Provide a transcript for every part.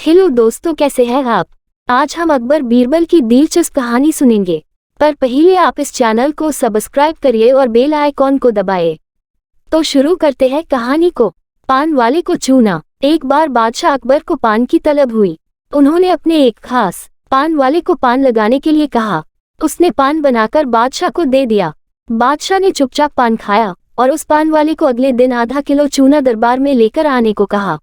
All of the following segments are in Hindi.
हेलो दोस्तों, कैसे हैं आप। आज हम अकबर बीरबल की दिलचस्प कहानी सुनेंगे, पर पहले आप इस चैनल को सब्सक्राइब करिए और बेल आइकॉन को दबाएं। तो शुरू करते हैं कहानी को। पान वाले को चूना। एक बार बादशाह अकबर को पान की तलब हुई। उन्होंने अपने एक खास पान वाले को पान लगाने के लिए कहा। उसने पान बनाकर बादशाह को दे दिया। बादशाह ने चुपचाप पान खाया और उस पान वाले को अगले दिन आधा किलो चूना दरबार में लेकर आने को कहा।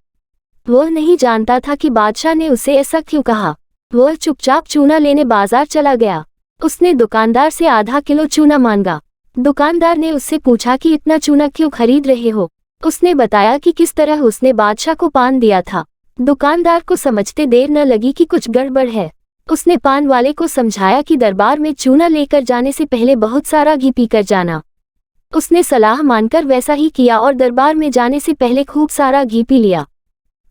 वह नहीं जानता था कि बादशाह ने उसे ऐसा क्यों कहा। वह चुपचाप चूना लेने बाजार चला गया। उसने दुकानदार से आधा किलो चूना मांगा। दुकानदार ने उससे पूछा कि इतना चूना क्यों खरीद रहे हो। उसने बताया कि किस तरह उसने बादशाह को पान दिया था। दुकानदार को समझते देर न लगी कि कुछ गड़बड़ है। उसने पान वाले को समझाया कि दरबार में चूना लेकर जाने से पहले बहुत सारा घी पीकर जाना। उसने सलाह मानकर वैसा ही किया और दरबार में जाने से पहले खूब सारा घी पी लिया।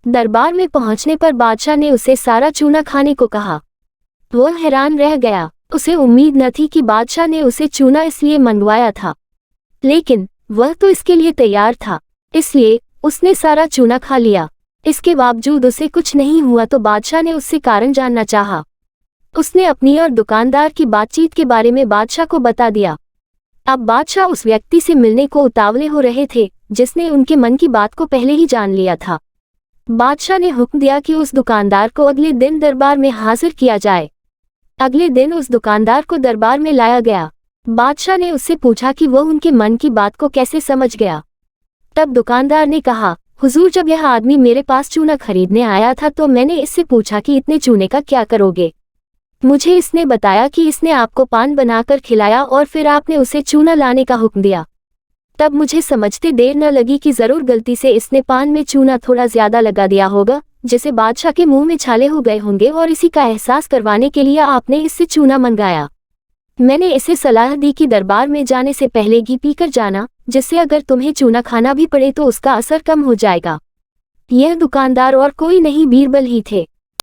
दरबार में पहुंचने पर बादशाह ने उसे सारा चूना खाने को कहा। वह हैरान रह गया। उसे उम्मीद न थी कि बादशाह ने उसे चूना इसलिए मंगवाया था, लेकिन वह तो इसके लिए तैयार था, इसलिए उसने सारा चूना खा लिया। इसके बावजूद उसे कुछ नहीं हुआ तो बादशाह ने उससे कारण जानना चाहा। उसने अपनी और दुकानदार की बातचीत के बारे में बादशाह को बता दिया। अब बादशाह उस व्यक्ति से मिलने को उतावले हो रहे थे जिसने उनके मन की बात को पहले ही जान लिया था। बादशाह ने हुक्म दिया कि उस दुकानदार को अगले दिन दरबार में हाजिर किया जाए। अगले दिन उस दुकानदार को दरबार में लाया गया। बादशाह ने उससे पूछा कि वह उनके मन की बात को कैसे समझ गया। तब दुकानदार ने कहा, हुजूर, जब यह आदमी मेरे पास चूना खरीदने आया था तो मैंने इससे पूछा कि इतने चूने का क्या करोगे। मुझे इसने बताया कि इसने आपको पान बनाकर खिलाया और फिर आपने उसे चूना लाने का हुक्म दिया। तब मुझे समझते देर न लगी कि जरूर गलती से इसने पान में चूना थोड़ा ज्यादा लगा दिया होगा, जिसे बादशाह के मुंह में छाले हो गए होंगे और इसी का एहसास करवाने के लिए आपने इससे चूना मंगाया। मैंने इसे सलाह दी कि दरबार में जाने से पहले घी पीकर जाना, जिससे अगर तुम्हें चूना खाना भी पड़े तो उसका असर कम हो जाएगा। यह दुकानदार और कोई नहीं बीरबल ही थे।